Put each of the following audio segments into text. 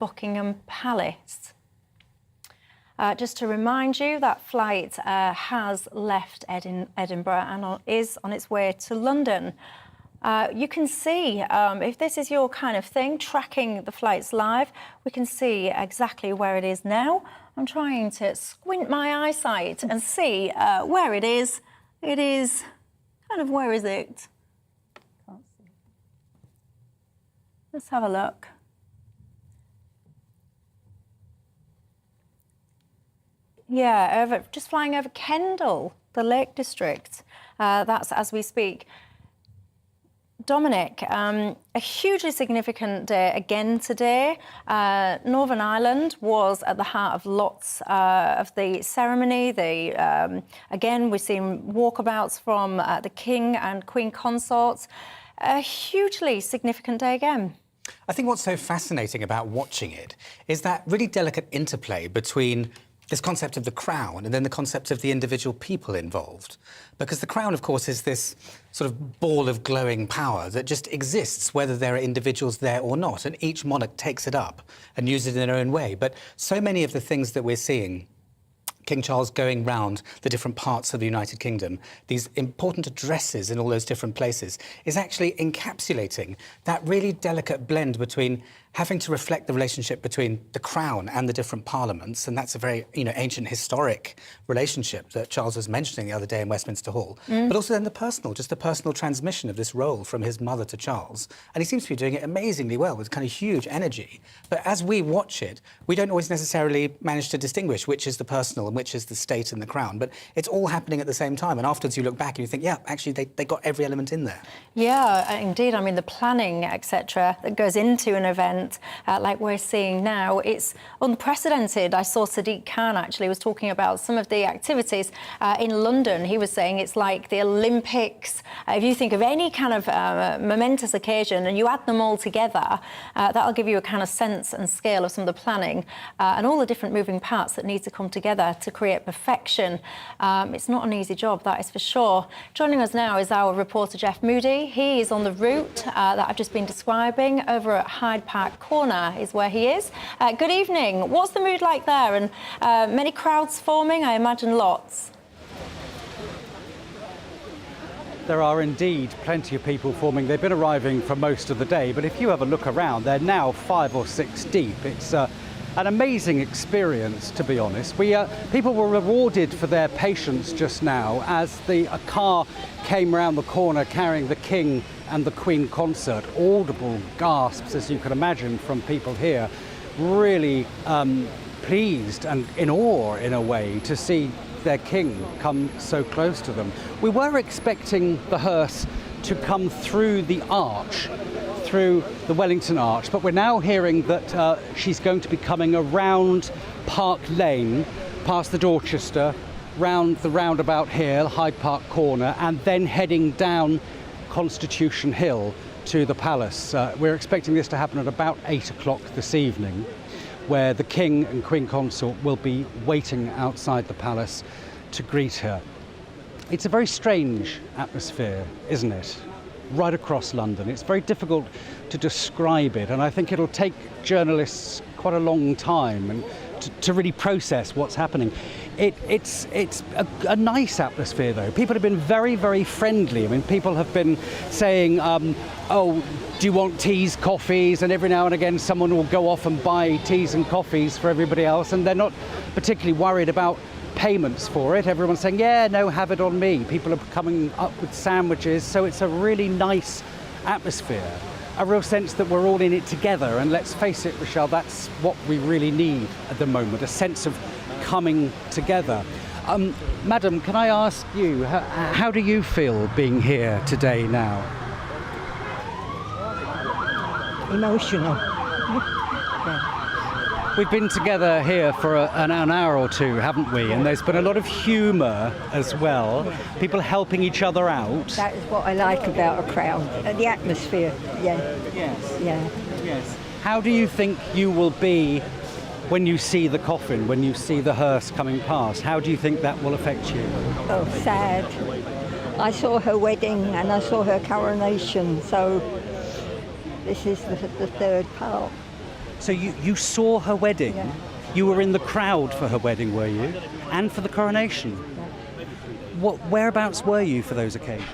Buckingham Palace. Just to remind you, that flight has left Edinburgh and is on its way to London. You can see, if this is your kind of thing, tracking the flights live, we can see exactly where it is now. I'm trying to squint my eyesight and see where it is. It is kind of, where is it? Can't see. Let's have a look. Yeah, just flying over Kendal, the Lake District. That's as we speak. Dominic, a hugely significant day again today. Northern Ireland was at the heart of lots of the ceremony. Again, we've seen walkabouts from the King and Queen consorts. A hugely significant day again. I think what's so fascinating about watching it is that really delicate interplay between this concept of the crown and then the concept of the individual people involved. Because the crown, of course, is this sort of ball of glowing power that just exists whether there are individuals there or not, and each monarch takes it up and uses it in their own way. But so many of the things that we're seeing, King Charles going round the different parts of the United Kingdom, these important addresses in all those different places, is actually encapsulating that really delicate blend between having to reflect the relationship between the crown and the different parliaments, and that's a very, ancient historic relationship that Charles was mentioning the other day in Westminster Hall, but also then the personal transmission of this role from his mother to Charles, and he seems to be doing it amazingly well with kind of huge energy. But as we watch it, we don't always necessarily manage to distinguish which is the personal and which is the state and the crown, but it's all happening at the same time, and afterwards you look back and you think, yeah, actually they got every element in there. Yeah, indeed. I mean, the planning, etc., that goes into an event like we're seeing now, it's unprecedented. I saw Sadiq Khan actually was talking about some of the activities in London. He was saying it's like the Olympics. If you think of any kind of momentous occasion and you add them all together, that'll give you a kind of sense and scale of some of the planning and all the different moving parts that need to come together to create perfection. It's not an easy job, that is for sure. Joining us now is our reporter Jeff Moody. He is on the route that I've just been describing over at Hyde Park Corner is where he is. Good evening. What's the mood like there? And many crowds forming, I imagine lots. There are indeed plenty of people forming. They've been arriving for most of the day, but if you have a look around, they're now 5 or 6 deep. It's an amazing experience, to be honest. People were rewarded for their patience just now as a car came around the corner carrying the King and the Queen consort. Audible gasps, as you can imagine, from people here. Really pleased and in awe, in a way, to see their King come so close to them. We were expecting the hearse to come through the arch, through the Wellington Arch, but we're now hearing that she's going to be coming around Park Lane, past the Dorchester, round the roundabout here, Hyde Park Corner, and then heading down Constitution Hill to the palace. We're expecting this to happen at about 8 o'clock this evening, where the King and Queen consort will be waiting outside the palace to greet her. It's a very strange atmosphere, isn't it? Right across London. It's very difficult to describe it, and I think it'll take journalists quite a long time and to really process what's happening. It's a nice atmosphere, though. People have been very, very friendly. I mean, people have been saying, oh, do you want teas, coffees? And every now and again, someone will go off and buy teas and coffees for everybody else, and they're not particularly worried about payments for it. Everyone's saying, yeah, no, have it on me. People are coming up with sandwiches, so it's a really nice atmosphere. A real sense that we're all in it together, and let's face it, Rochelle, that's what we really need at the moment, a sense of coming together. Madam, can I ask you, how do you feel being here today now? Emotional. We've been together here for an hour or two, haven't we? And there's been a lot of humour as well, people helping each other out. That is what I like about a crowd, the atmosphere, yeah. Yes. Yeah. Yes. How do you think you will be when you see the coffin, when you see the hearse coming past? How do you think that will affect you? Oh, sad. I saw her wedding and I saw her coronation, so this is the third part. So you saw her wedding? Yeah. You were in the crowd for her wedding, were you? And for the coronation? Whereabouts were you for those occasions?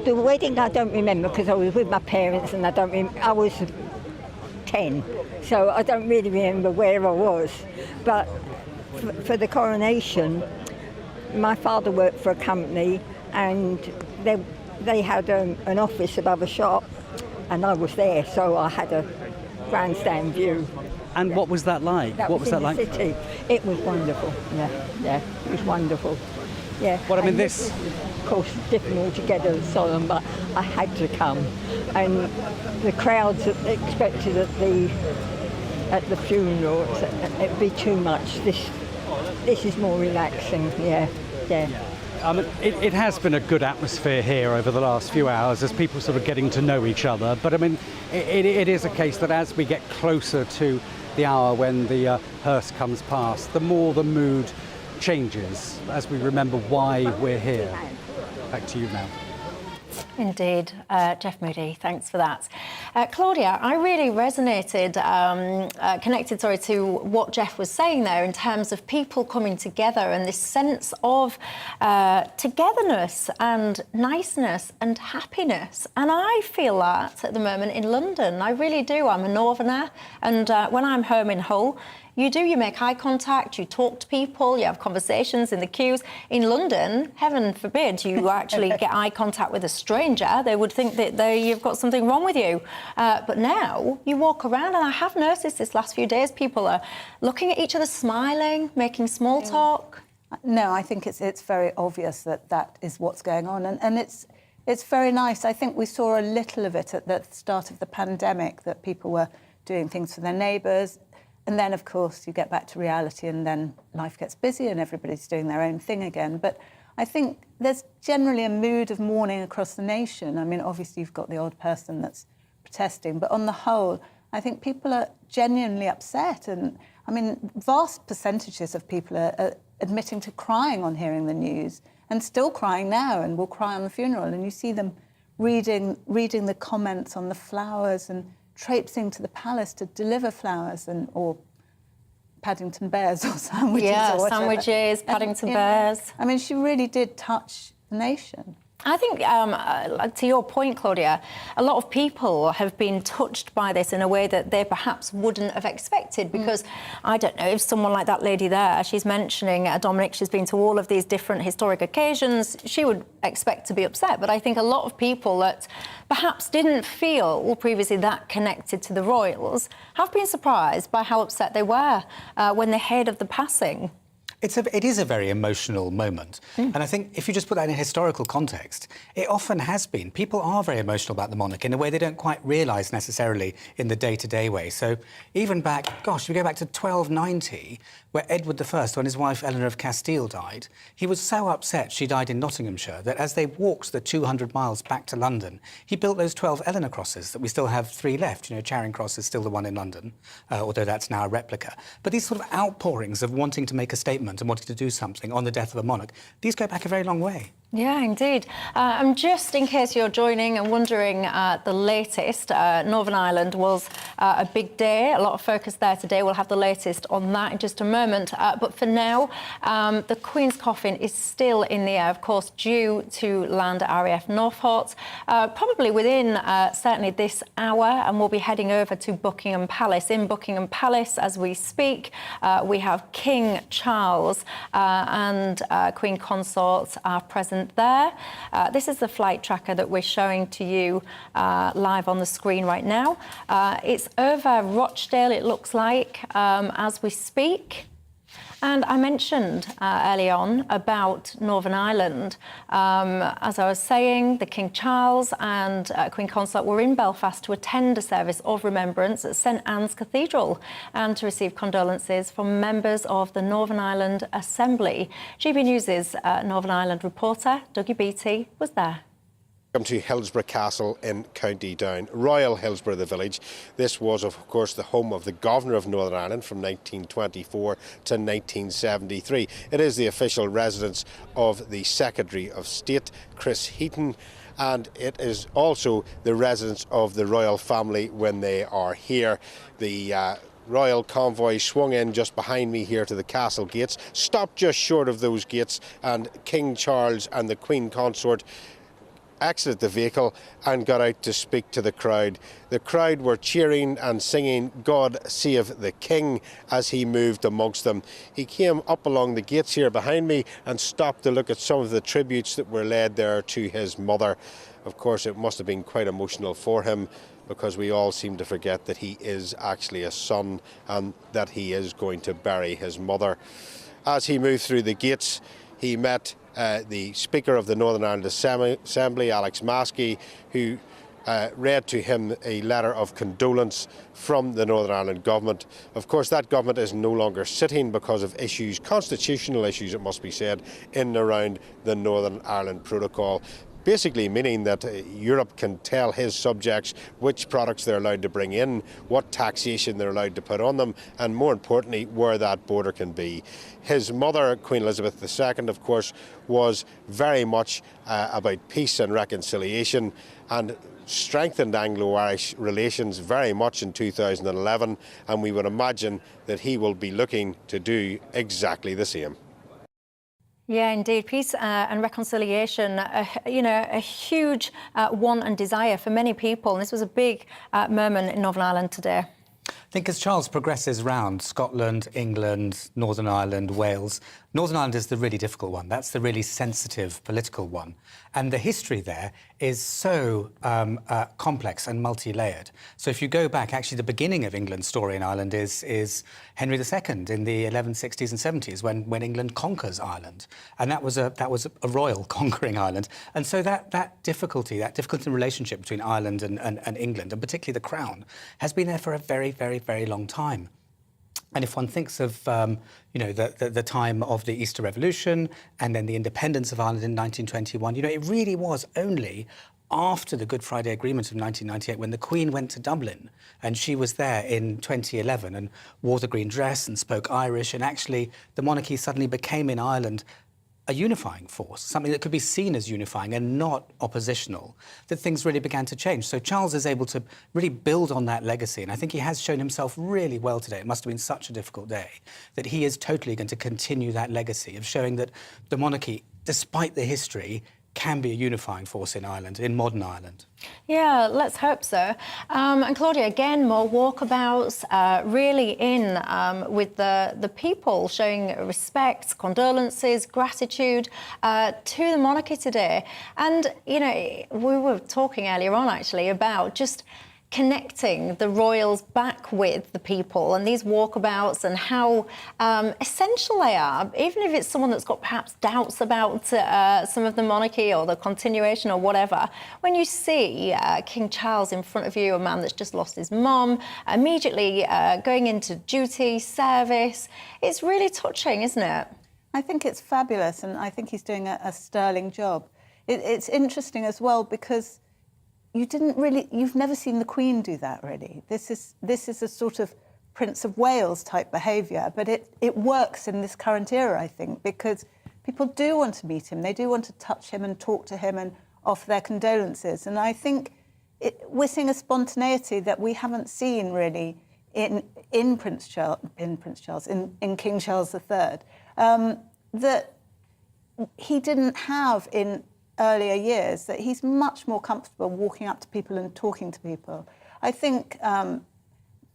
The wedding I don't remember because I was with my parents and I was 10, so I don't really remember where I was. But for the coronation, my father worked for a company and they had an office above a shop, and I was there, so I had a grandstand view. And what was that like? What was that like? City. It was wonderful. Yeah, it was wonderful. Yeah. Well, I mean, and this, of course, different altogether, solemn, but I had to come, and the crowds expected at the funeral, it'd be too much. This is more relaxing. Yeah. It has been a good atmosphere here over the last few hours as people sort of getting to know each other. But I mean, it is a case that as we get closer to the hour when the hearse comes past, the more the mood changes as we remember why we're here. Back to you now. Indeed. Jeff Moody, thanks for that. Claudia, I really resonated, connected to what Jeff was saying there in terms of people coming together and this sense of togetherness and niceness and happiness. And I feel that at the moment in London. I really do. I'm a northerner, and when I'm home in Hull, you make eye contact, you talk to people, you have conversations in the queues. In London, heaven forbid, you actually get eye contact with a stranger. They would think that you've got something wrong with you. But now you walk around, and I have noticed this last few days, people are looking at each other, smiling, making small talk. No, I think it's very obvious that is what's going on. And it's very nice. I think we saw a little of it at the start of the pandemic, that people were doing things for their neighbours. And then, of course, you get back to reality and then life gets busy and everybody's doing their own thing again. But I think there's generally a mood of mourning across the nation. I mean, obviously, you've got the odd person that's protesting. But on the whole, I think people are genuinely upset. And, I mean, vast percentages of people are admitting to crying on hearing the news and still crying now and will cry on the funeral. And you see them reading the comments on the flowers and traipsing to the palace to deliver flowers or Paddington bears or sandwiches. Yeah, or whatever. Sandwiches, Paddington bears. I mean, she really did touch the nation. I think, to your point, Claudia, a lot of people have been touched by this in a way that they perhaps wouldn't have expected, because I don't know, if someone like that lady there, she's mentioning, Dominic, she's been to all of these different historic occasions, she would expect to be upset. But I think a lot of people that perhaps didn't feel previously that connected to the royals have been surprised by how upset they were when they heard of the passing. It is a very emotional moment. And I think if you just put that in a historical context, it often has been. People are very emotional about the monarch in a way they don't quite realise necessarily in the day-to-day way. So even back, gosh, we go back to 1290, where Edward I, when his wife Eleanor of Castile died, he was so upset she died in Nottinghamshire that as they walked the 200 miles back to London, he built those 12 Eleanor crosses that we still have 3 left. You know, Charing Cross is still the one in London, although that's now a replica. But these sort of outpourings of wanting to make a statement and wanting to do something on the death of a monarch, these go back a very long way. Yeah, indeed. And just in case you're joining and wondering the latest, Northern Ireland was a big day. A lot of focus there today. We'll have the latest on that in just a moment. But for now, the Queen's coffin is still in the air, of course, due to land at RAF Northolt, probably within certainly this hour, and we'll be heading over to Buckingham Palace. In Buckingham Palace, as we speak, we have King Charles and Queen Consort are present there. This is the flight tracker that we're showing to you live on the screen right now. It's over Rochdale, it looks like, as we speak. And I mentioned early on about Northern Ireland. As I was saying, the King Charles and Queen Consort were in Belfast to attend a service of remembrance at St Anne's Cathedral and to receive condolences from members of the Northern Ireland Assembly. GB News' Northern Ireland reporter, Dougie Beattie, was there. Welcome to Hillsborough Castle in County Down, Royal Hillsborough, the village. This was, of course, the home of the Governor of Northern Ireland from 1924 to 1973. It is the official residence of the Secretary of State, Chris Heaton. and it is also the residence of the royal family when they are here. The royal convoy swung in just behind me here to the castle gates, stopped just short of those gates, and King Charles and the Queen Consort exited the vehicle and got out to speak to the crowd. The crowd were cheering and singing "God Save the King" as he moved amongst them. He came up along the gates here behind me and stopped to look at some of the tributes that were laid there to his mother. Of course, it must have been quite emotional for him, because we all seem to forget that he is actually a son and that he is going to bury his mother. As he moved through the gates, he met the Speaker of the Northern Ireland Assembly, Alex Maskey, who read to him a letter of condolence from the Northern Ireland government. Of course, that government is no longer sitting because of issues, constitutional issues, it must be said, in and around the Northern Ireland Protocol. Basically meaning that Europe can tell his subjects which products they're allowed to bring in, what taxation they're allowed to put on them, and more importantly, where that border can be. His mother, Queen Elizabeth II, of course, was very much about peace and reconciliation, and strengthened Anglo-Irish relations very much in 2011, and we would imagine that he will be looking to do exactly the same. Yeah, indeed. Peace and reconciliation, a huge want and desire for many people. And this was a big moment in Northern Ireland today. I think as Charles progresses round Scotland, England, Northern Ireland, Wales, Northern Ireland is the really difficult one. That's the really sensitive political one. And the history there is so complex and multi-layered. So if you go back, actually the beginning of England's story in Ireland is Henry II in the 1160s and 70s when England conquers Ireland. And that was a royal conquering Ireland. And so that difficulty in relationship between Ireland and England, and particularly the Crown, has been there for a very, very, very long time. And if one thinks of, the time of the Easter Revolution and then the independence of Ireland in 1921, it really was only after the Good Friday Agreement of 1998 when the Queen went to Dublin, and she was there in 2011 and wore the green dress and spoke Irish, and actually the monarchy suddenly became in Ireland a unifying force, something that could be seen as unifying and not oppositional, that things really began to change. So Charles is able to really build on that legacy, and I think he has shown himself really well today. It must have been such a difficult day, that he is totally going to continue that legacy of showing that the monarchy, despite the history, can be a unifying force in Ireland, in modern Ireland. Yeah, let's hope so. And Claudia, again, more walkabouts, really in with the people, showing respect, condolences, gratitude to the monarchy today. And, we were talking earlier on, actually, about just connecting the royals back with the people and these walkabouts and how essential they are, even if it's someone that's got perhaps doubts about some of the monarchy or the continuation or whatever. When you see King Charles in front of you, a man that's just lost his mum, immediately going into duty, service, it's really touching, isn't it? I think it's fabulous, and I think he's doing a sterling job. It's interesting as well because you've never seen the Queen do that, really. This is a sort of Prince of Wales type behaviour, but it works in this current era, I think, because people do want to meet him. They do want to touch him and talk to him and offer their condolences. And I think we're seeing a spontaneity that we haven't seen really in King Charles III, that he didn't have in earlier years, that he's much more comfortable walking up to people and talking to people. I think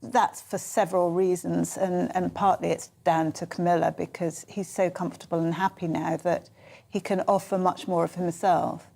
that's for several reasons, and partly it's down to Camilla, because he's so comfortable and happy now that he can offer much more of himself.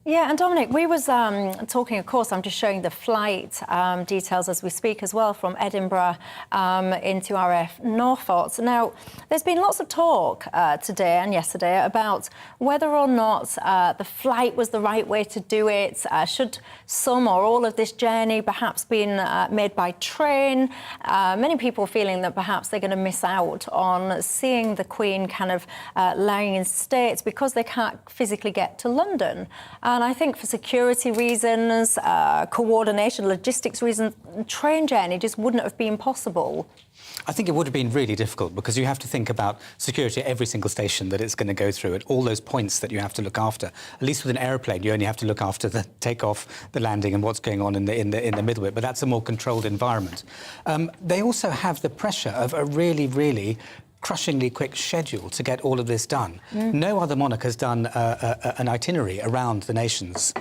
Yeah, and Dominic, we was talking, of course, I'm just showing the flight details as we speak as well from Edinburgh into RF Norfolk. Now, there's been lots of talk today and yesterday about whether or not the flight was the right way to do it. Should some or all of this journey perhaps been made by train? Many people feeling that perhaps they're going to miss out on seeing the Queen kind of lying in state because they can't physically get to London. And I think for security reasons, coordination, logistics reasons, train journey just wouldn't have been possible. I think it would have been really difficult because you have to think about security at every single station that it's going to go through, at all those points that you have to look after. At least with an aeroplane, you only have to look after the takeoff, the landing, and what's going on in the middle of it. But that's a more controlled environment. They also have the pressure of a really, really crushingly quick schedule to get all of this done. No other monarch has done an itinerary around the nations,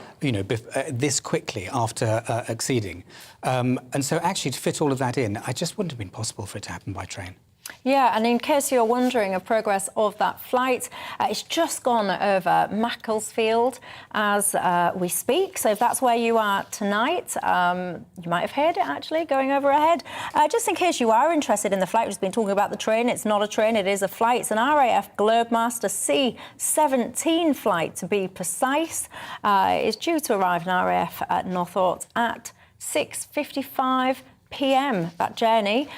this quickly after acceding. And so actually to fit all of that in, I just wouldn't have been possible for it to happen by train. Yeah, and in case you're wondering of progress of that flight, it's just gone over Macclesfield as we speak. So if that's where you are tonight, you might have heard it actually going overhead. Just in case you are interested in the flight, we've just been talking about the train. It's not a train, it is a flight. It's an RAF Globemaster C-17 flight to be precise. It's due to arrive in RAF at Northolt at 6:55 p.m. That journey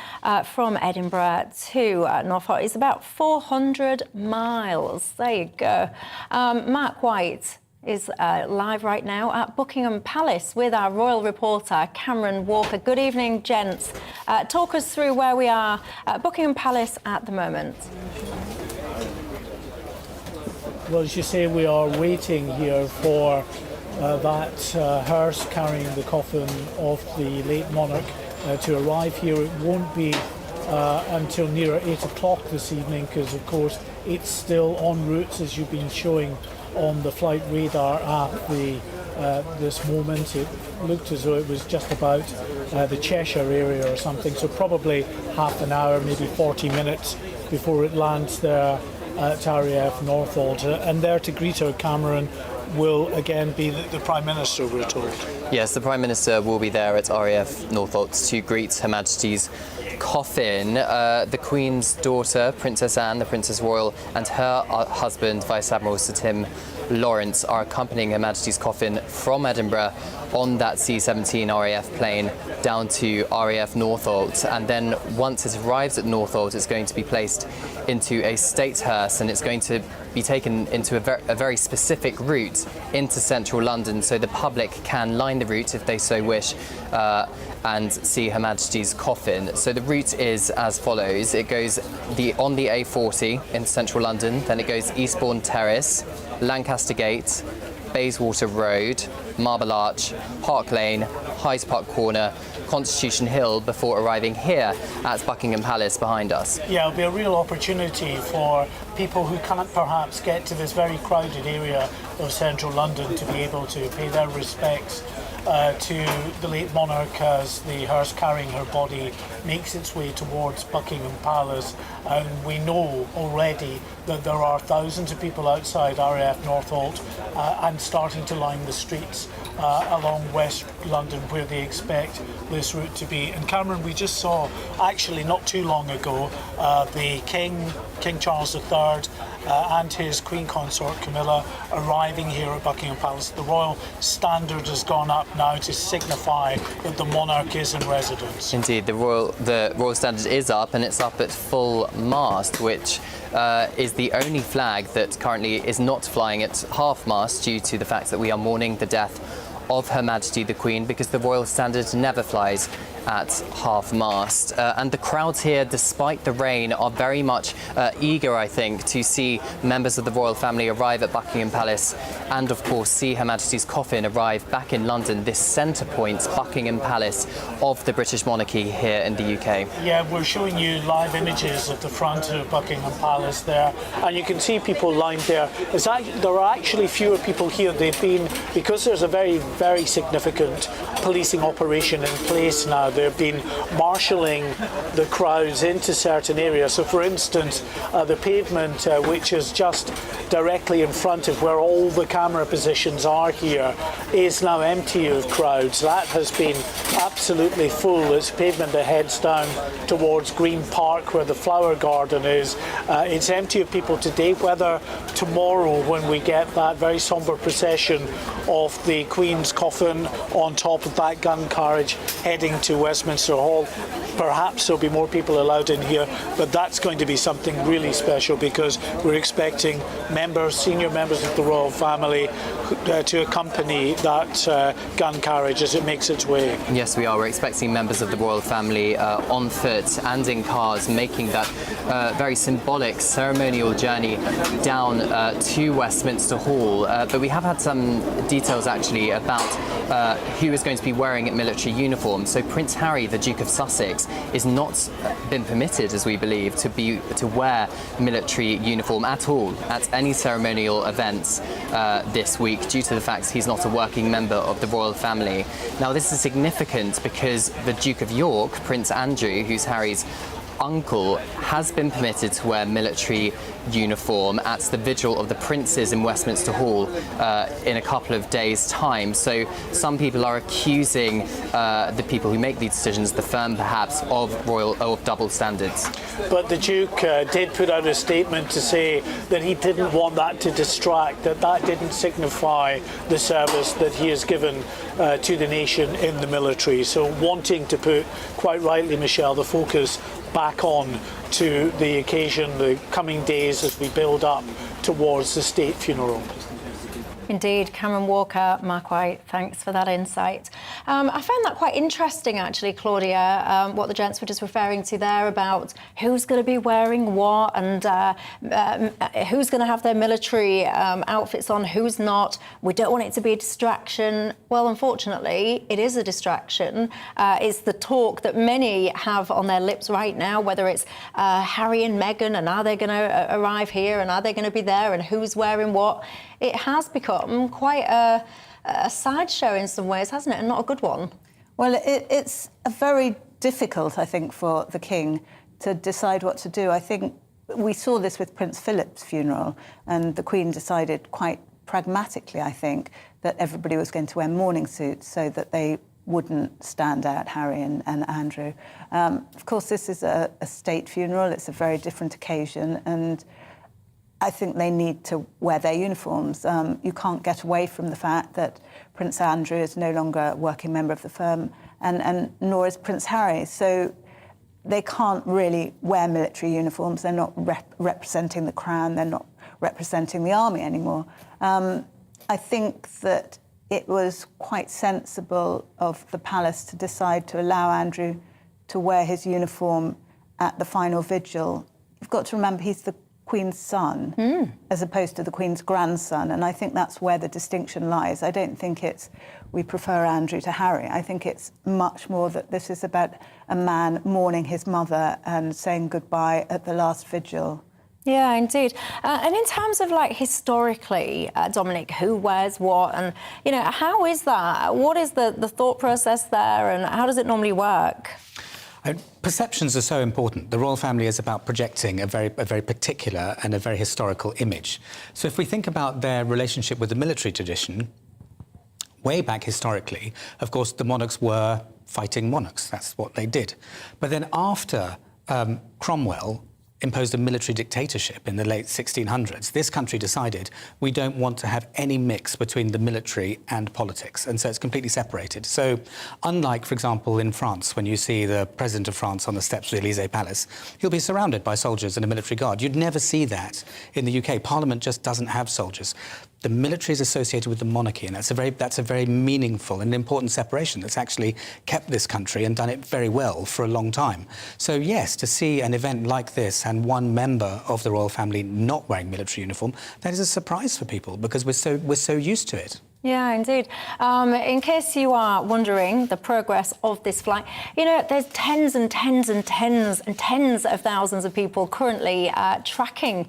from Edinburgh to Norfolk is about 400 miles. There you go. Mark White is live right now at Buckingham Palace with our royal reporter Cameron Walker. Good evening, gents. Talk us through where we are at Buckingham Palace at the moment. Well, as you say, we are waiting here for that hearse carrying the coffin of the late monarch to arrive here. It won't be until near 8 o'clock this evening because, of course, it's still en route, as you've been showing on the flight radar at this moment. It looked as though it was just about the Cheshire area or something, so probably half an hour, maybe 40 minutes before it lands there at RAF Northolt. And there to greet her, Cameron, will again be the Prime Minister, we're told. Yes, the Prime Minister will be there at RAF Northolt to greet Her Majesty's coffin. The Queen's daughter, Princess Anne, the Princess Royal, and her husband, Vice Admiral Sir Tim Lawrence, are accompanying Her Majesty's coffin from Edinburgh on that C-17 RAF plane down to RAF Northolt. And then once it arrives at Northolt, it's going to be placed into a state hearse, and it's going to be taken into a very specific route into central London, so the public can line the route if they so wish and see Her Majesty's coffin. So the route is as follows. It goes on the A40 in central London, then it goes Eastbourne Terrace, Lancaster Gate, Bayswater Road, Marble Arch, Park Lane, Hyde Park Corner, Constitution Hill, before arriving here at Buckingham Palace behind us. Yeah, it'll be a real opportunity for people who can't perhaps get to this very crowded area of central London to be able to pay their respects to the late monarch as the hearse carrying her body makes its way towards Buckingham Palace. And we know already that there are thousands of people outside RAF Northolt and starting to line the streets along West London where they expect this route to be. And Cameron, we just saw, actually not too long ago, the King Charles III and his Queen Consort Camilla arriving here at Buckingham Palace. The royal standard has gone up now to signify that the monarch is in residence. Indeed, the royal standard is up, and it's up at full mast, which is the only flag that currently is not flying at half mast due to the fact that we are mourning the death of Her Majesty the Queen, because the royal standard never flies at half mast. And the crowds here, despite the rain, are very much eager, I think, to see members of the royal family arrive at Buckingham Palace and, of course, see Her Majesty's coffin arrive back in London, this centre point, Buckingham Palace of the British monarchy here in the UK. Yeah, we're showing you live images at the front of Buckingham Palace there, and you can see people lined there. There are actually fewer people here. They've been, because there's a very significant policing operation in place now, they've been marshalling the crowds into certain areas. So, for instance, the pavement, which is just directly in front of where all the camera positions are here, is now empty of crowds. That has been absolutely full. It's pavement that heads down towards Green Park, where the flower garden is. It's empty of people today. Whether tomorrow, when we get that very sombre procession of the Queen's coffin on top of that gun carriage heading to Westminster Hall. Perhaps there'll be more people allowed in here, but that's going to be something really special because we're expecting senior members of the royal family to accompany that gun carriage as it makes its way. Yes, we are. We're expecting members of the royal family on foot and in cars, making that very symbolic ceremonial journey down to Westminster Hall. But we have had some details actually about who is going to be wearing military uniform. So Prince Harry, the Duke of Sussex, is not been permitted, as we believe, to wear military uniform at all at any ceremonial events this week, due to the fact he's not a working member of the royal family. Now, this is significant because the Duke of York, Prince Andrew, who's Harry's uncle, has been permitted to wear military uniform at the vigil of the princes in Westminster Hall in a couple of days' time. So some people are accusing the people who make these decisions, the firm perhaps, of double standards. But the Duke did put out a statement to say that he didn't want that to distract, that didn't signify the service that he has given to the nation in the military. So wanting to put, quite rightly, Michelle, the focus back on to the occasion, the coming days as we build up towards the state funeral. Indeed, Cameron Walker, Mark White, thanks for that insight. I found that quite interesting, actually, Claudia, what the gents were just referring to there about who's going to be wearing what and who's going to have their military outfits on, who's not. We don't want it to be a distraction. Well, unfortunately, it is a distraction. It's the talk that many have on their lips right now, whether it's Harry and Meghan, and are they going to arrive here, and are they going to be there, and who's wearing what. It has become quite a sideshow in some ways, hasn't it? And not a good one. Well, it's a very difficult, I think, for the King to decide what to do. I think we saw this with Prince Philip's funeral, and the Queen decided quite pragmatically, I think, that everybody was going to wear mourning suits so that they wouldn't stand out, Harry and Andrew. Of course, this is a state funeral. It's a very different occasion, and I think they need to wear their uniforms. You can't get away from the fact that Prince Andrew is no longer a working member of the firm, and nor is Prince Harry. So they can't really wear military uniforms. They're not representing the Crown. They're not representing the army anymore. I think that it was quite sensible of the palace to decide to allow Andrew to wear his uniform at the final vigil. You've got to remember he's the Queen's son as opposed to the Queen's grandson, and I think that's where the distinction lies. I don't think it's we prefer Andrew to Harry. I think it's much more that this is about a man mourning his mother and saying goodbye at the last vigil. Yeah, indeed. And in terms of, like, historically, Dominic, who wears what, and, you know, how is that? What is the thought process there, and how does it normally work? Perceptions are so important. The royal family is about projecting a very particular and a very historical image. So if we think about their relationship with the military tradition, way back historically, of course, the monarchs were fighting monarchs. That's what they did. But then after Cromwell imposed a military dictatorship in the late 1600s, this country decided we don't want to have any mix between the military and politics, and so it's completely separated. So unlike, for example, in France, when you see the President of France on the steps of the Élysée Palace, he'll be surrounded by soldiers and a military guard. You'd never see that in the UK. Parliament just doesn't have soldiers. The military is associated with the monarchy, and that's a very meaningful and important separation that's actually kept this country and done it very well for a long time. So yes, to see an event like this and one member of the royal family not wearing military uniform, that is a surprise for people because we're so used to it. Yeah, indeed. In case you are wondering the progress of this flight, you know, there's tens and tens and tens and tens of thousands of people currently tracking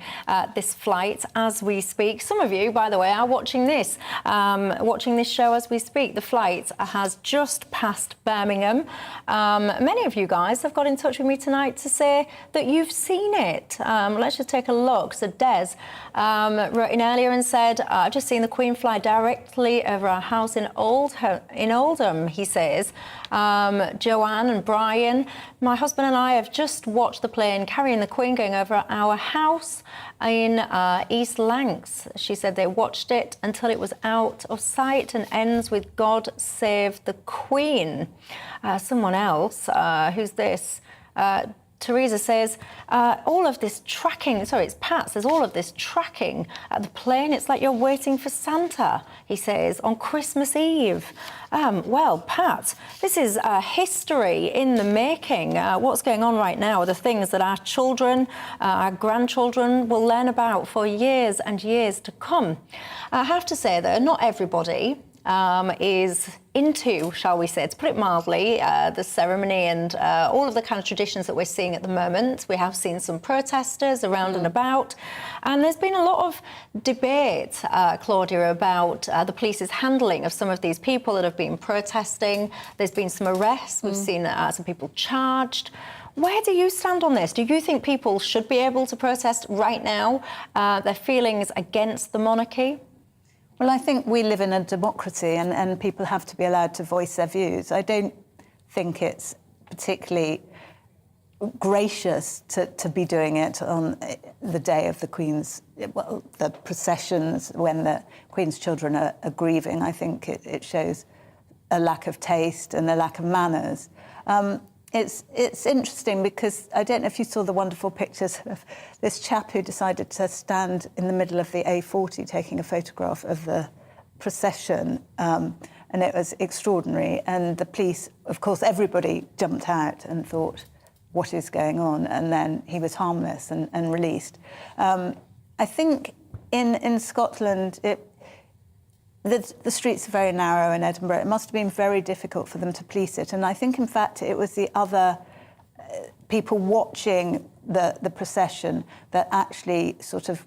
this flight as we speak. Some of you, by the way, are watching this show as we speak. The flight has just passed Birmingham. Many of you guys have got in touch with me tonight to say that you've seen it. Let's just take a look. So Des wrote in earlier and said, I've just seen the Queen fly directly mostly over our house in Oldham, he says. Joanne and Brian, my husband and I have just watched the plane carrying the Queen going over our house in East Lancs. She said they watched it until it was out of sight and ends with God Save the Queen. Someone else, who's this? Teresa says, all of this tracking, sorry, it's Pat says, all of this tracking at the plane, it's like you're waiting for Santa, he says, on Christmas Eve. Well, Pat, this is history in the making. What's going on right now are the things that our children, our grandchildren will learn about for years and years to come. I have to say, though, not everybody is into, shall we say, to put it mildly, the ceremony and all of the kind of traditions that we're seeing at the moment. We have seen some protesters around and about, and there's been a lot of debate, Claudia, about the police's handling of some of these people that have been protesting. There's been some arrests. We've seen some people charged. Where do you stand on this? Do you think people should be able to protest right now their feelings against the monarchy? Well, I think we live in a democracy and people have to be allowed to voice their views. I don't think it's particularly gracious to be doing it on the day of the Queen's, well, the processions when the Queen's children are grieving. I think it shows a lack of taste and a lack of manners. It's interesting because I don't know if you saw the wonderful pictures of this chap who decided to stand in the middle of the A40 taking a photograph of the procession, and it was extraordinary. And the police, of course, everybody jumped out and thought, what is going on? And then he was harmless and released. I think in Scotland, the streets are very narrow in Edinburgh. It must have been very difficult for them to police it. And I think, in fact, it was the other people watching the procession that actually sort of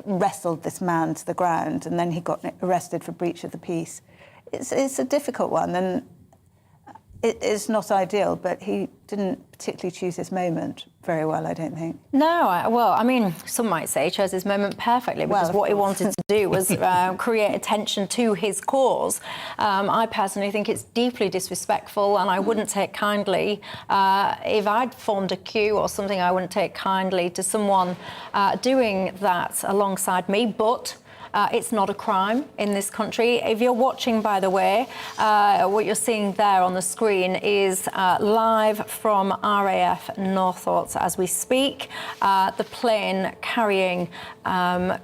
wrestled this man to the ground, and then he got arrested for breach of the peace. It's a difficult one, and it is not ideal, but he didn't particularly choose his moment very well, I don't think. No, well, I mean, some might say he chose his moment perfectly because what he wanted to do was create attention to his cause. I personally think it's deeply disrespectful, and I wouldn't take kindly, if I'd formed a queue or something, I wouldn't take kindly to someone doing that alongside me, but it's not a crime in this country. If you're watching, by the way, what you're seeing there on the screen is live from RAF Northoughts as we speak. The plane carrying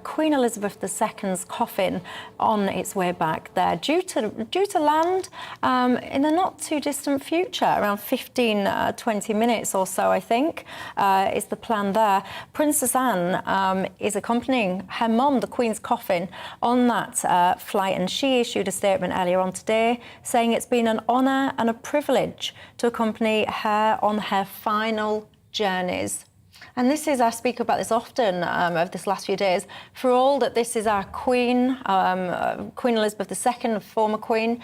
Queen Elizabeth II's coffin on its way back there, due to land in the not too distant future, around 15-20 minutes or so, I think, is the plan there. Princess Anne is accompanying her mum, the Queen's coffin, on that flight, and she issued a statement earlier on today saying it's been an honour and a privilege to accompany her on her final journeys. And this is, I speak about this often over this last few days, for all that this is our Queen, Queen Elizabeth II, former Queen,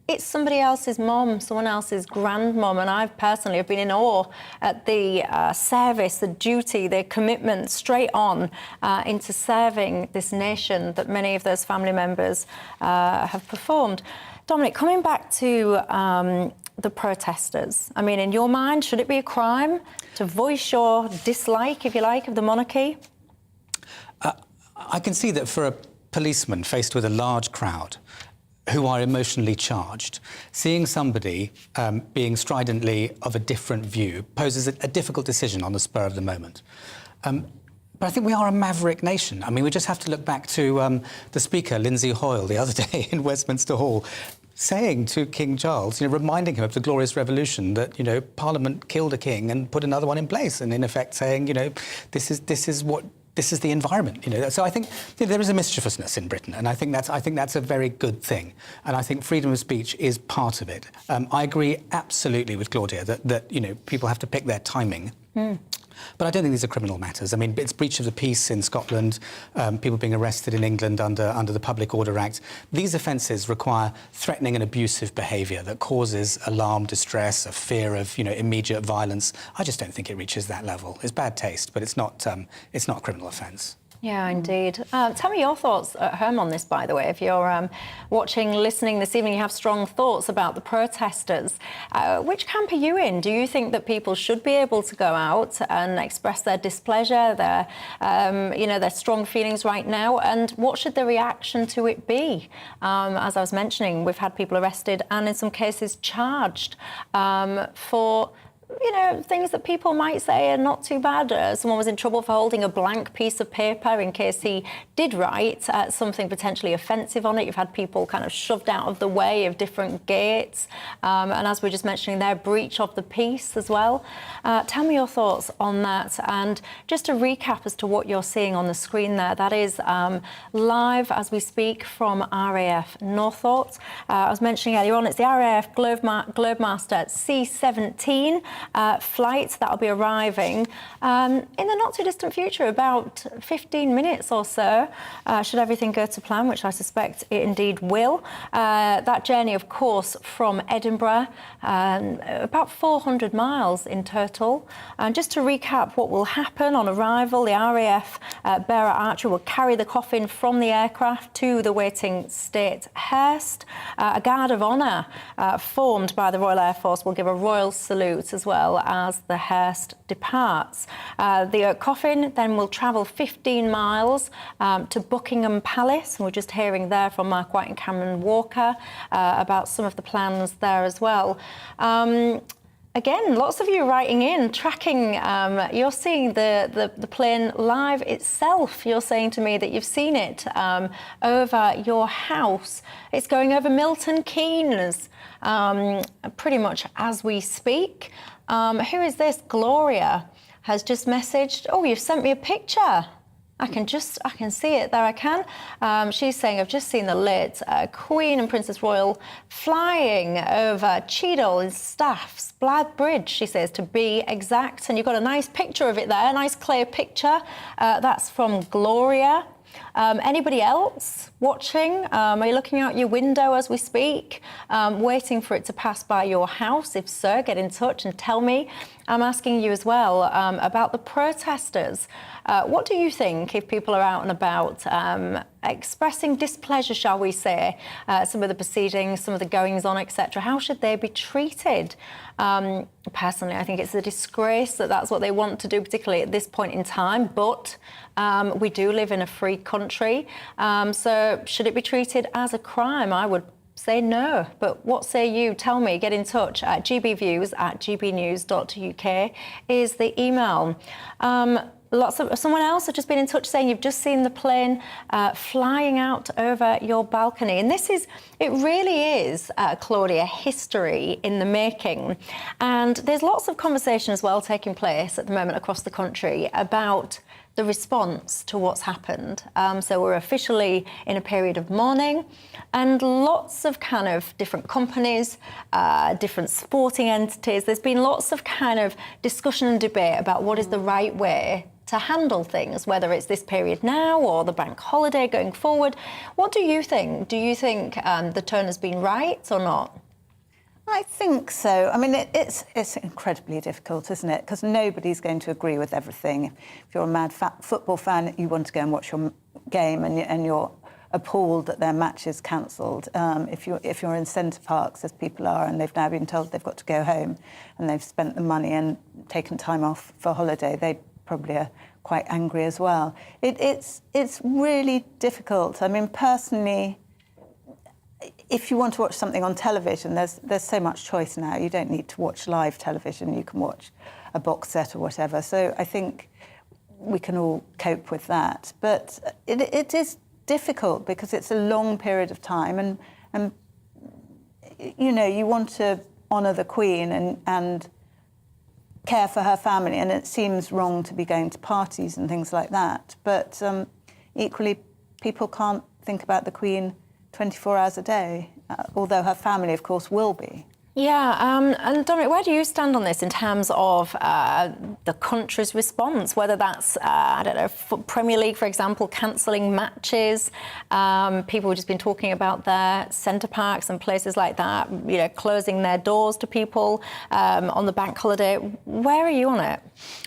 it's somebody else's mum, someone else's grandmum, and I've personally have been in awe at the service, the duty, the commitment straight on into serving this nation that many of those family members have performed. Dominic, coming back to the protesters, I mean, in your mind, should it be a crime to voice your dislike, if you like, of the monarchy? I can see that for a policeman faced with a large crowd who are emotionally charged, seeing somebody being stridently of a different view poses a difficult decision on the spur of the moment. But I think we are a maverick nation. I mean, we just have to look back to the Speaker, Lindsay Hoyle, the other day in Westminster Hall, saying to King Charles, reminding him of the Glorious Revolution, that, Parliament killed a king and put another one in place, and in effect saying, this is the environment, So I think there is a mischievousness in Britain, and I think that's a very good thing. And I think freedom of speech is part of it. I agree absolutely with Claudia that people have to pick their timing. But I don't think these are criminal matters. I mean, it's breach of the peace in Scotland, people being arrested in England under the Public Order Act. These offences require threatening and abusive behaviour that causes alarm, distress, a fear of immediate violence. I just don't think it reaches that level. It's bad taste, but it's not a criminal offence. Yeah, indeed. Tell me your thoughts at home on this, by the way. If you're watching, listening this evening, you have strong thoughts about the protesters. Which camp are you in? Do you think that people should be able to go out and express their displeasure, their strong feelings right now? And what should the reaction to it be? As I was mentioning, we've had people arrested and in some cases charged for things that people might say are not too bad. Someone was in trouble for holding a blank piece of paper in case he did write something potentially offensive on it. You've had people kind of shoved out of the way of different gates. And as we were just mentioning there, breach of the peace as well. Tell me your thoughts on that. And just a recap as to what you're seeing on the screen there. That is live as we speak from RAF Northolt. I was mentioning earlier on, it's the RAF Globemaster C-17 flight that'll be arriving in the not too distant future, about 15 minutes or so, should everything go to plan, which I suspect it indeed will. That journey, of course, from Edinburgh, about 400 miles in total. And just to recap what will happen on arrival, the RAF bearer Archer will carry the coffin from the aircraft to the waiting state hearse. A guard of honour formed by the Royal Air Force will give a royal salute as well as the hearse departs. The coffin then will travel 15 miles to Buckingham Palace. And we're just hearing there from Mark White and Cameron Walker about some of the plans there as well. Again, lots of you writing in, tracking. You're seeing the plane live itself. You're saying to me that you've seen it over your house. It's going over Milton Keynes pretty much as we speak. Who is this? Gloria has just messaged. Oh, you've sent me a picture. I can see it there. I can. She's saying, I've just seen the late Queen and Princess Royal flying over Cheadle in Staffs, Blad Bridge, she says, to be exact. And you've got a nice picture of it there, a nice clear picture. That's from Gloria. Anybody else watching? Are you looking out your window as we speak, waiting for it to pass by your house? If so, get in touch and tell me. I'm asking you as well about the protesters. What do you think if people are out and about expressing displeasure, shall we say, some of the proceedings, some of the goings-on, etc.? How should they be treated? Personally, I think it's a disgrace that that's what they want to do, particularly at this point in time. But we do live in a free country. So should it be treated as a crime? I would say no. But what say you? Tell me. Get in touch at gbviews@gbnews.uk is the email. Someone else has just been in touch saying you've just seen the plane flying out over your balcony. And it really is, Claudia, history in the making. And there's lots of conversation as well taking place at the moment across the country about the response to what's happened. So we're officially in a period of mourning, and lots of kind of different companies, different sporting entities. There's been lots of kind of discussion and debate about what is the right way to handle things, whether it's this period now or the bank holiday going forward. What do you think? Do you think the tone has been right or not? I think so. I mean, it's incredibly difficult, isn't it? Because nobody's going to agree with everything. If you're a mad football fan, you want to go and watch your game, and you're appalled that their match is cancelled. If you're in Centre Parks, as people are, and they've now been told they've got to go home, and they've spent the money and taken time off for holiday, they probably are quite angry as well. It's really difficult. I mean, personally, if you want to watch something on television, there's so much choice now. You don't need to watch live television. You can watch a box set or whatever. So I think we can all cope with that. But it is difficult because it's a long period of time, and you want to honour the Queen and care for her family, and it seems wrong to be going to parties and things like that. But equally, people can't think about the Queen 24 hours a day, although her family, of course, will be. Yeah, and Dominic, where do you stand on this in terms of the country's response, whether that's, I don't know, Premier League, for example, cancelling matches, people have just been talking about their centre parks and places like that, you know, closing their doors to people on the bank holiday. Where are you on it?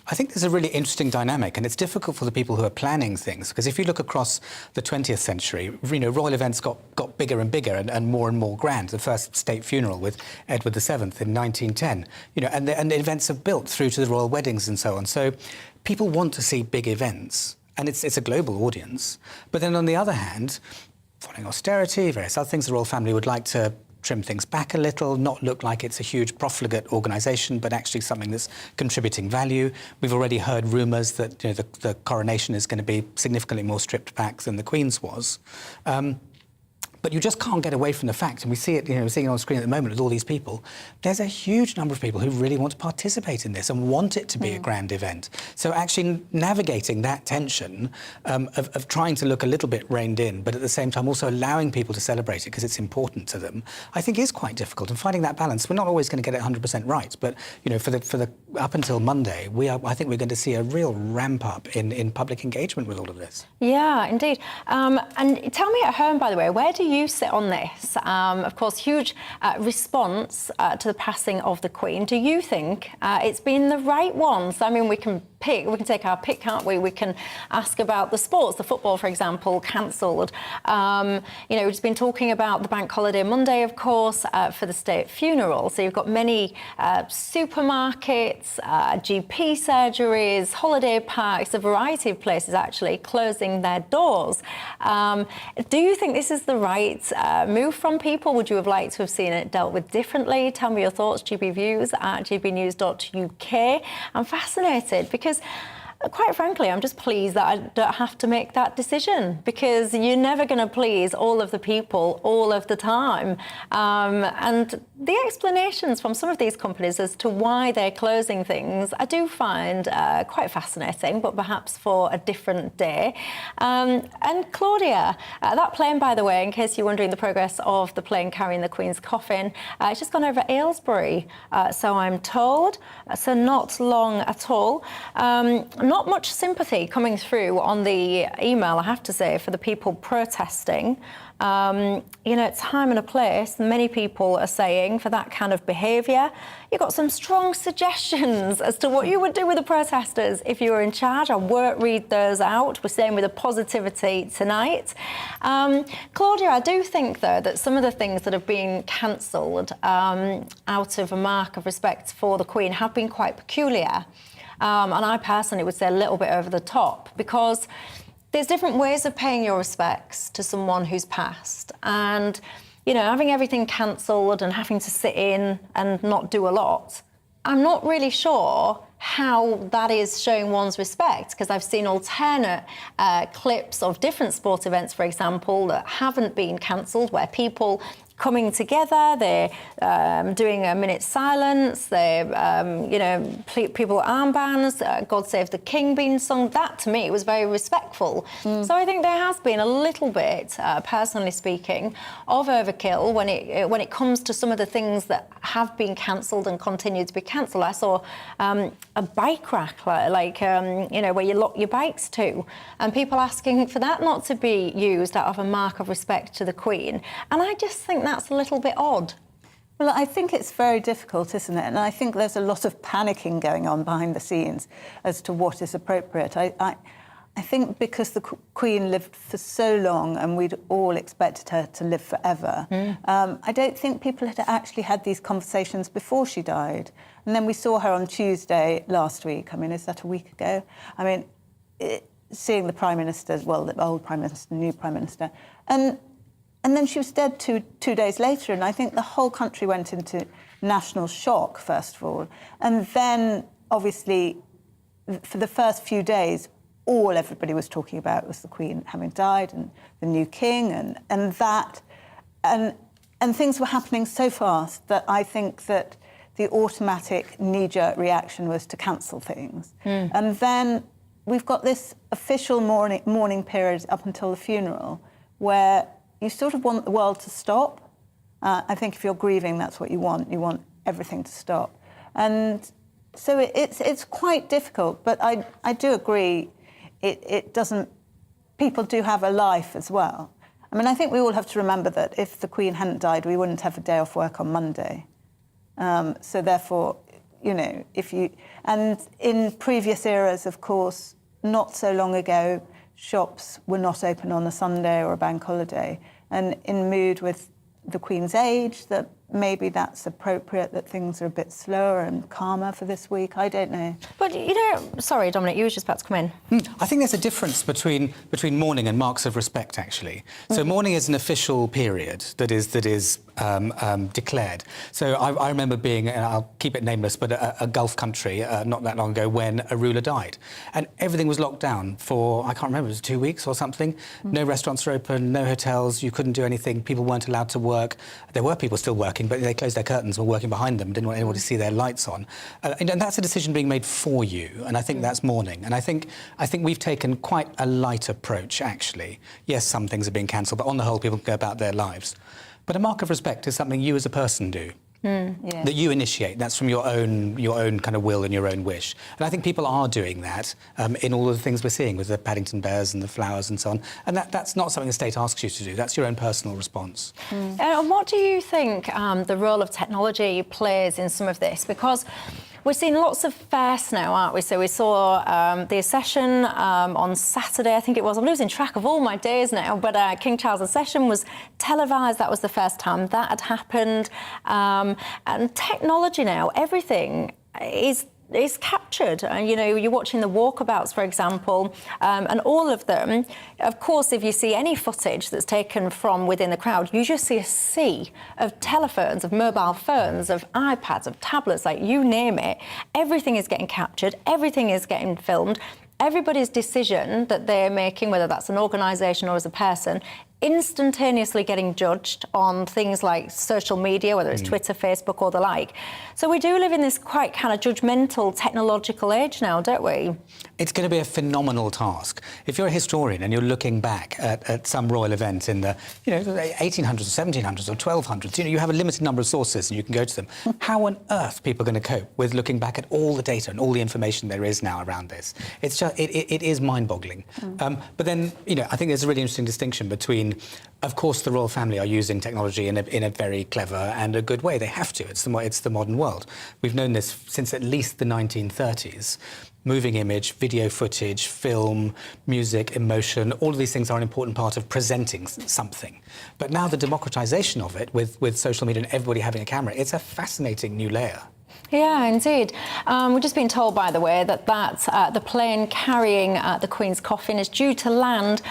I think there's a really interesting dynamic, and it's difficult for the people who are planning things, because if you look across the 20th century, you know, royal events got bigger and bigger and more grand. The first state funeral with Edward VII in 1910, you know, and the events have built through to the royal weddings and so on. So people want to see big events, and it's a global audience. But then on the other hand, following austerity, various other things, the royal family would like to trim things back a little, not look like it's a huge profligate organisation, but actually something that's contributing value. We've already heard rumours that, you know, the coronation is going to be significantly more stripped back than the Queen's was. But you just can't get away from the fact, and we see it, you know, we're seeing it on screen at the moment with all these people. There's a huge number of people who really want to participate in this and want it to be a grand event. So actually navigating that tension of trying to look a little bit reined in, but at the same time also allowing people to celebrate it because it's important to them, I think is quite difficult. And finding that balance, we're not always going to get it 100% right, but you know, for the up until Monday, I think we're going to see a real ramp up in public engagement with all of this. Yeah, indeed. And tell me at home, by the way, where do you sit on this? Of course, huge response to the passing of the Queen. Do you think it's been the right ones? I mean, we can take our pick, can't we? We can ask about the sports, the football, for example, cancelled. You know, we've just been talking about the bank holiday Monday, of course, for the state funeral. So you've got many supermarkets, GP surgeries, holiday parks, a variety of places actually closing their doors. Do you think this is the right move from people? Would you have liked to have seen it dealt with differently? Tell me your thoughts, GBViews at gbnews.uk. I'm fascinated because, quite frankly, I'm just pleased that I don't have to make that decision, because you're never going to please all of the people all of the time. And the explanations from some of these companies as to why they're closing things, I do find quite fascinating, but perhaps for a different day. And Claudia, that plane, by the way, in case you're wondering the progress of the plane carrying the Queen's coffin, it's just gone over Aylesbury, so I'm told, so not long at all. Not much sympathy coming through on the email, I have to say, for the people protesting. You know, it's time and a place, many people are saying, for that kind of behaviour. You've got some strong suggestions as to what you would do with the protesters if you were in charge. I won't read those out. We're saying with a positivity tonight. Claudia, I do think, though, that some of the things that have been cancelled out of a mark of respect for the Queen have been quite peculiar. And I personally would say a little bit over the top, because there's different ways of paying your respects to someone who's passed. And, you know, having everything cancelled and having to sit in and not do a lot, I'm not really sure how that is showing one's respect, because I've seen alternate clips of different sport events, for example, that haven't been cancelled, where people coming together, they're doing a minute's silence, they're, you know, people armbands, God Save the King being sung. That, to me, was very respectful. So I think there has been a little bit, personally speaking, of overkill when it comes to some of the things that have been cancelled and continue to be cancelled. I saw a bike rack, like you know, where you lock your bikes to, and people asking for that not to be used out of a mark of respect to the Queen. And I just think that's a little bit odd. Well, I think it's very difficult, isn't it? And I think there's a lot of panicking going on behind the scenes as to what is appropriate. I think because the Queen lived for so long and we'd all expected her to live forever, I don't think people had actually had these conversations before she died. And then we saw her on Tuesday last week. I mean, is that a week ago? I mean, seeing the Prime Minister, well, the old Prime Minister, new Prime Minister, and then she was dead two days later, and I think the whole country went into national shock, first of all. And then, obviously, for the first few days, all everybody was talking about was the Queen having died and the new king and that. And things were happening so fast that I think that the automatic knee-jerk reaction was to cancel things. And then we've got this official mourning period up until the funeral where you sort of want the world to stop, I think if you're grieving, that's what you want. You want everything to stop. And so it's quite difficult, but I do agree it doesn't... People do have a life as well. I mean, I think we all have to remember that if the Queen hadn't died, we wouldn't have a day off work on Monday. So therefore, you know, if you... And in previous eras, of course, not so long ago, shops were not open on a Sunday or a bank holiday. And in mood with the Queen's age, that maybe that's appropriate, that things are a bit slower and calmer for this week. I don't know. But, you know, sorry, Dominic, you were just about to come in. I think there's a difference between mourning and marks of respect, actually. So mourning is an official period that is declared. So I remember being, and I'll keep it nameless, but a Gulf country not that long ago when a ruler died. And everything was locked down for, I can't remember, it was 2 weeks or something. No restaurants were open, no hotels, you couldn't do anything, people weren't allowed to work. There were people still working, but they closed their curtains, were working behind them, didn't want anyone to see their lights on. And that's a decision being made for you, and I think that's mourning. And I think we've taken quite a light approach, actually. Yes, some things are being cancelled, but on the whole, people go about their lives. But a mark of respect is something you as a person do. That you initiate. That's from your own kind of will and your own wish. And I think people are doing that in all of the things we're seeing with the Paddington Bears and the flowers and so on. And that's not something the state asks you to do. That's your own personal response. And what do you think the role of technology plays in some of this? Because we're seeing lots of firsts now, aren't we? So we saw the accession on Saturday, I think it was. I'm losing track of all my days now, but King Charles' accession was televised. That was the first time that had happened. And technology now, everything is captured. You know, you're watching the walkabouts, for example, and all of them. Of course, if you see any footage that's taken from within the crowd, you just see a sea of telephones, of mobile phones, of iPads, of tablets, like you name it. Everything is getting captured. Everything is getting filmed. Everybody's decision that they're making, whether that's an organisation or as a person, instantaneously getting judged on things like social media, whether it's Twitter, Facebook or the like. So we do live in this quite kind of judgmental technological age now, don't we? It's going to be a phenomenal task. If you're a historian and you're looking back at some royal event in the, you know, 1800s or 1700s or 1200s, you know, you have a limited number of sources and you can go to them. How on earth people are going to cope with looking back at all the data and all the information there is now around this? It's just, it is mind-boggling. But then, you know, I think there's a really interesting distinction between, of course, the royal family are using technology in a very clever and a good way. They have to. It's the modern world. We've known this since at least the 1930s. Moving image, video footage, film, music, emotion, all of these things are an important part of presenting something. But now the democratisation of it with social media and everybody having a camera, it's a fascinating new layer. Yeah, indeed. We've just been told, by the way, that the plane carrying the Queen's coffin is due to land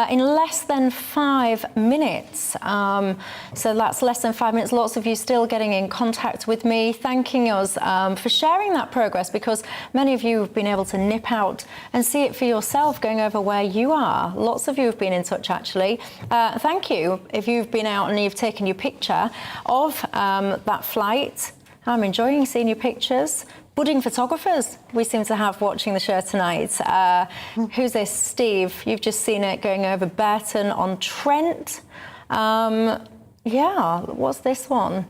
in less than 5 minutes. So that's less than 5 minutes. Lots of you still getting in contact with me, thanking us for sharing that progress, because many of you have been able to nip out and see it for yourself, going over where you are. Lots of you have been in touch, actually. Thank you if you've been out and you've taken your picture of that flight. I'm enjoying seeing your pictures. Budding photographers we seem to have watching the show tonight. Who's this? Steve, you've just seen it going over Burton-on-Trent. Yeah, what's this one?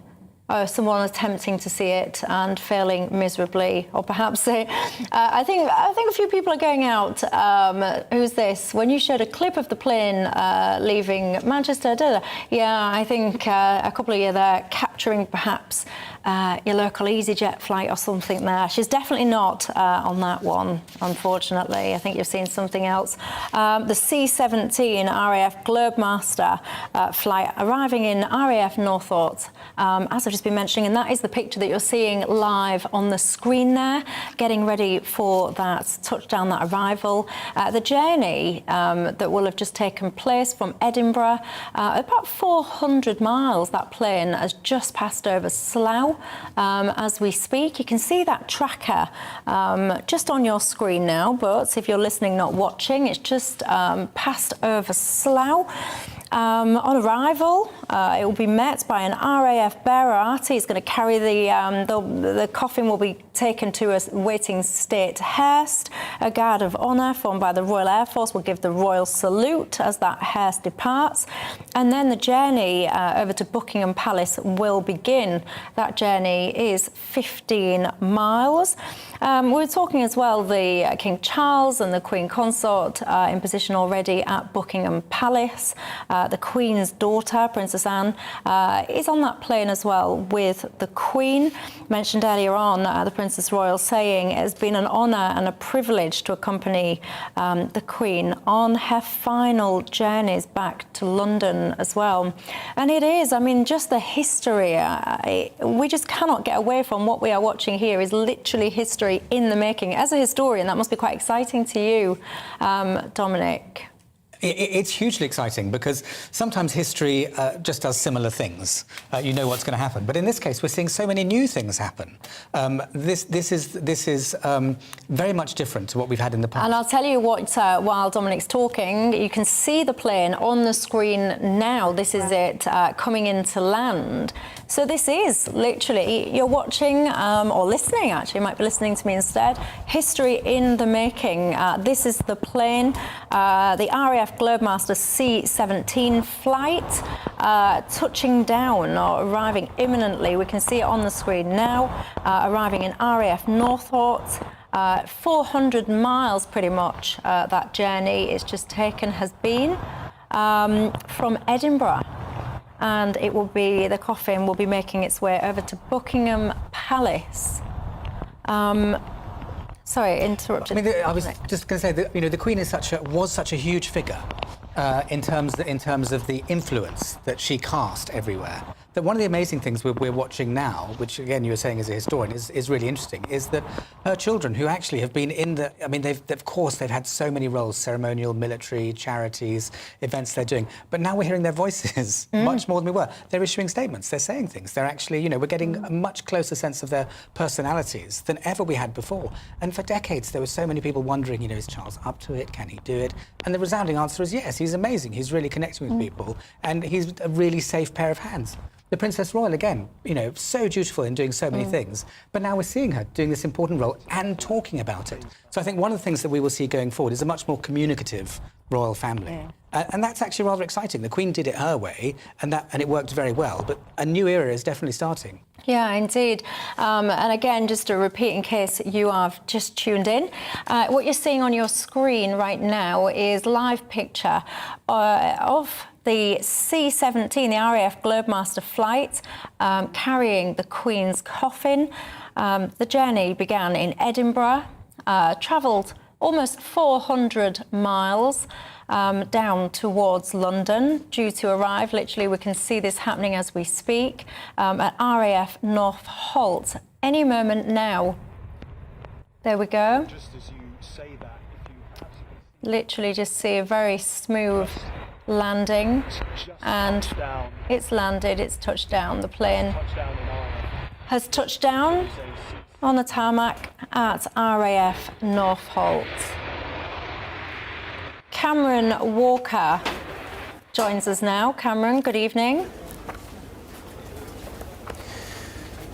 Oh, someone attempting to see it and failing miserably, or perhaps I think a few people are going out. Who's this? When you showed a clip of the plane leaving Manchester, yeah, I think a couple of you there capturing perhaps your local EasyJet flight or something there. She's definitely not on that one, unfortunately. I think you've seen something else. The C-17 RAF Globemaster flight arriving in RAF Northolt, as I've just been mentioning, and that is the picture that you're seeing live on the screen there, getting ready for that touchdown, that arrival. The journey that will have just taken place from Edinburgh, about 400 miles, that plane has just passed over Slough as we speak. You can see that tracker just on your screen now, but if you're listening, not watching, it's just passed over Slough. On arrival, It will be met by an RAF bearer. He's going to carry the coffin will be taken to a waiting state hearse. A guard of honour formed by the Royal Air Force will give the royal salute as that hearse departs. And then the journey over to Buckingham Palace will begin. That journey is 15 miles. We were talking as well, the King Charles and the Queen Consort in position already at Buckingham Palace. The Queen's daughter, Princess Anne, is on that plane as well with the Queen. Mentioned earlier on, the Princess Royal saying it has been an honour and a privilege to accompany the Queen on her final journeys back to London as well. And it is, I mean, just the history, we just cannot get away from what we are watching here is literally history in the making. As a historian, that must be quite exciting to you, Dominic. It's hugely exciting because sometimes history just does similar things. You know what's going to happen, but in this case, we're seeing so many new things happen. This is very much different to what we've had in the past. And I'll tell you what, while Dominic's talking, you can see the plane on the screen now. This is it coming into land. So this is literally, you're watching or listening, actually, you might be listening to me instead, history in the making. This is the plane, the RAF Globemaster C-17 flight, touching down or arriving imminently. We can see it on the screen now, arriving in RAF Northolt. 400 miles pretty much that journey it's just taken has been from Edinburgh. And it will be, the coffin will be making its way over to Buckingham Palace. Sorry, interrupted. I mean, I was just going to say that, you know, the Queen is was such a huge figure in terms of the influence that she cast everywhere. That one of the amazing things we're watching now, which again you were saying as a historian is really interesting, is that her children, who actually have been in the, I mean, of course they've had so many roles, ceremonial, military, charities, events they're doing, but now we're hearing their voices much more than we were. They're issuing statements, they're saying things, they're actually, you know, we're getting a much closer sense of their personalities than ever we had before. And for decades there were so many people wondering, you know, is Charles up to it? Can he do it? And the resounding answer is yes, he's amazing. He's really connecting with people, and he's a really safe pair of hands. The Princess Royal, again, you know, so dutiful in doing so many things, but now we're seeing her doing this important role and talking about it. So I think one of the things that we will see going forward is a much more communicative royal family. And that's actually rather exciting. The Queen did it her way, and it worked very well, but a new era is definitely starting. Yeah, indeed. And again, just to repeat in case you have just tuned in, what you're seeing on your screen right now is live picture of the C-17, the RAF Globemaster flight, carrying the Queen's coffin. The journey began in Edinburgh, travelled almost 400 miles down towards London, due to arrive, literally we can see this happening as we speak, at RAF Northolt any moment now. There we go. Just as you say that, if you perhaps literally just see a very smooth landing, and it's landed, it's touched down. The plane has touched down on the tarmac at RAF Northolt. Cameron Walker joins us now. Cameron, good evening.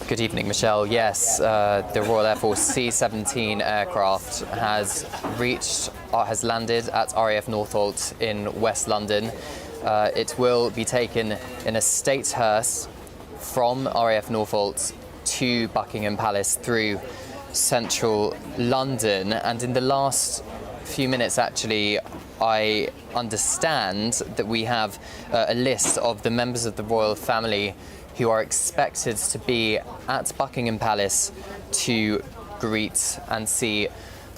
Good evening, Michelle. Yes, the Royal Air Force C-17 aircraft has landed at RAF Northolt in West London. It will be taken in a state hearse from RAF Northolt to Buckingham Palace through central London. And in the last few minutes, actually, I understand that we have a list of the members of the royal family who are expected to be at Buckingham Palace to greet and see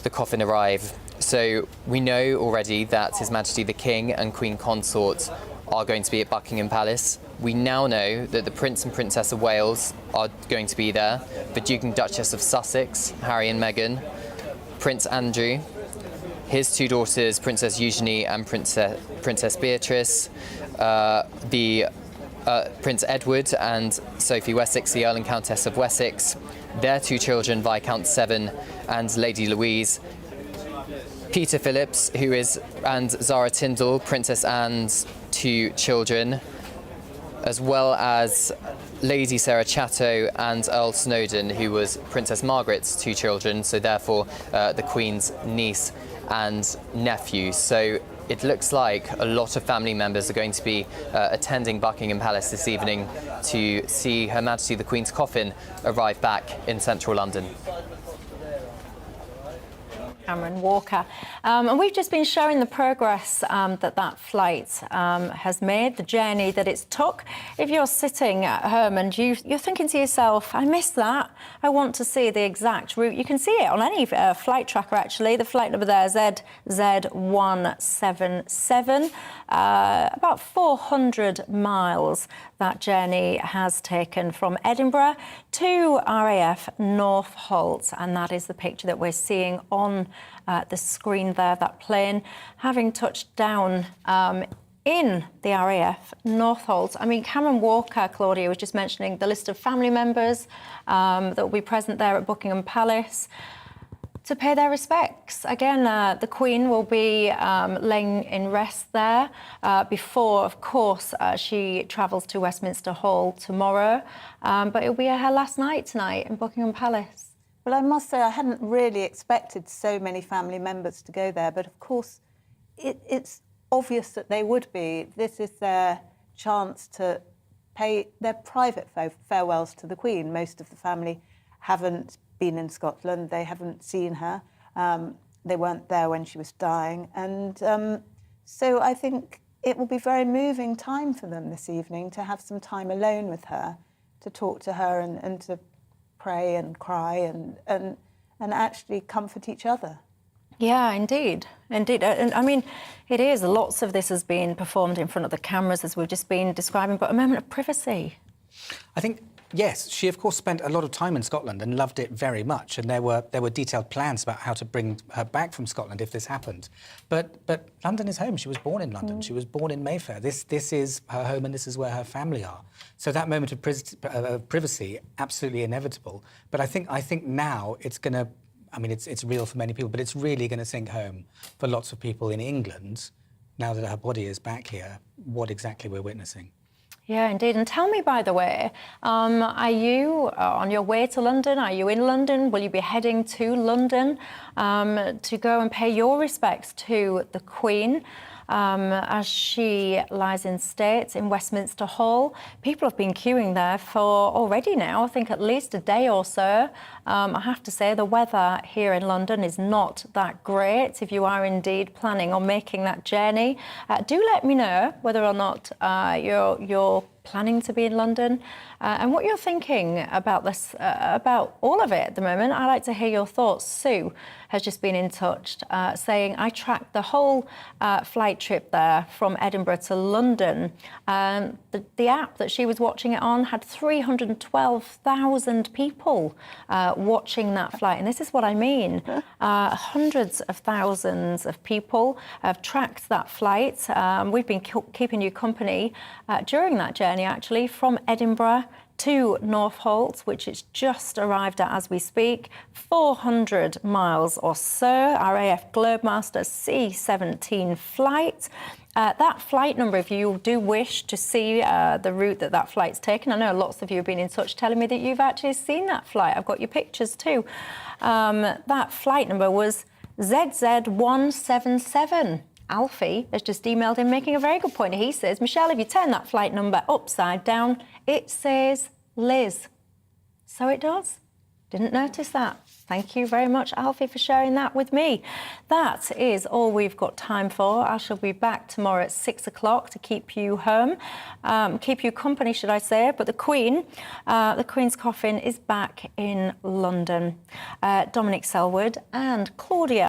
the coffin arrive. So we know already that His Majesty the King and Queen Consort are going to be at Buckingham Palace. We now know that the Prince and Princess of Wales are going to be there, the Duke and Duchess of Sussex, Harry and Meghan, Prince Andrew, his two daughters, Princess Eugenie and Princess Beatrice, Prince Edward and Sophie Wessex, the Earl and Countess of Wessex, their two children, Viscount Severn and Lady Louise, Peter Phillips, and Zara Tindall, Princess Anne's two children, as well as Lady Sarah Chatto and Earl Snowdon, who was Princess Margaret's two children, so therefore the Queen's niece and nephew. So it looks like a lot of family members are going to be attending Buckingham Palace this evening to see Her Majesty the Queen's coffin arrive back in central London. Cameron Walker. And we've just been showing the progress that flight has made, the journey that it's took. If you're sitting at home and you're thinking to yourself, I missed that, I want to see the exact route, you can see it on any flight tracker, actually. The flight number there, ZZ177. About 400 miles that journey has taken from Edinburgh to RAF Northolt, and that is the picture that we're seeing on the screen there, that plane having touched down in the RAF Northolt. I mean, Cameron Walker, Claudia, was just mentioning the list of family members that will be present there at Buckingham Palace to pay their respects. Again, the Queen will be laying in rest there before, of course, she travels to Westminster Hall tomorrow. But it'll be her last night tonight in Buckingham Palace. Well, I must say I hadn't really expected so many family members to go there, but of course it's obvious that they would be. This is their chance to pay their private farewells to the Queen. Most of the family haven't been in Scotland, they haven't seen her, they weren't there when she was dying, and so I think it will be a very moving time for them this evening to have some time alone with her, to talk to her and to pray and cry and actually comfort each other. Yeah, indeed. Indeed. And I mean, it is. Lots of this has been performed in front of the cameras, as we've just been describing, but a moment of privacy. I think, yes, she, of course, spent a lot of time in Scotland and loved it very much, and there were detailed plans about how to bring her back from Scotland if this happened. But London is home. She was born in London. She was born in Mayfair. This is her home, and this is where her family are. So that moment of privacy, absolutely inevitable. But I think now it's going to, I mean, it's real for many people, but it's really going to sink home for lots of people in England, now that her body is back here, what exactly we're witnessing. Yeah, indeed. And tell me, by the way, are you on your way to London? Are you in London? Will you be heading to London to go and pay your respects to the Queen as she lies in state in Westminster Hall? People have been queuing there for already now, I think at least a day or so. I have to say the weather here in London is not that great. If you are indeed planning on making that journey, do let me know whether or not you're planning to be in London and what you're thinking about this, about all of it at the moment. I'd like to hear your thoughts. Sue has just been in touch saying, I tracked the whole flight trip there from Edinburgh to London. The app that she was watching it on had 312,000 people watching that flight. And this is what I mean. Hundreds of thousands of people have tracked that flight. We've been keeping you company during that journey, actually, from Edinburgh to Northolt, which it's just arrived at as we speak, 400 miles or so, RAF Globemaster C-17 flight. That flight number, if you do wish to see the route that flight's taken, I know lots of you have been in touch telling me that you've actually seen that flight. I've got your pictures too. That flight number was ZZ177. Alfie has just emailed him making a very good point. He says, Michelle, if you turn that flight number upside down, it says Liz. So it does. Didn't notice that. Thank you very much, Alfie, for sharing that with me. That is all we've got time for. I shall be back tomorrow at 6 o'clock to keep you home, keep you company, should I say. But the Queen's coffin is back in London. Dominic Selwood and Claudia